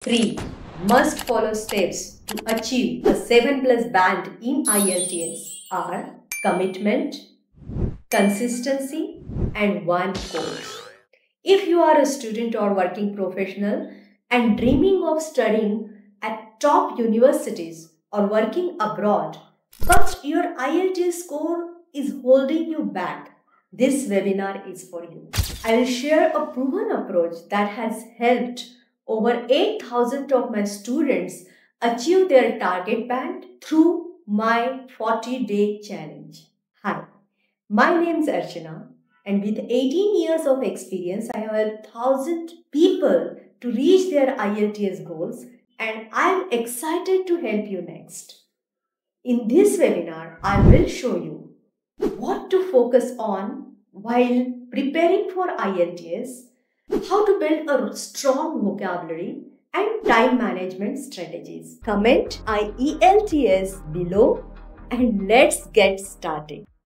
3 must follow steps to achieve a 7+ band in IELTS are commitment, consistency, and one course. If you are a student or working professional and dreaming of studying at top universities or working abroad, but your IELTS score is holding you back, this webinar is for you. I will share a proven approach that has helped over 8,000 of my students achieve their target band through my 40-day challenge. Hi, my name is Archana, and with 18 years of experience, I have helped 1,000 people to reach their IELTS goals, and I am excited to help you next. In this webinar, I will show you what to focus on while preparing for IELTS, how to build a strong vocabulary, and time management strategies. Comment IELTS below and let's get started.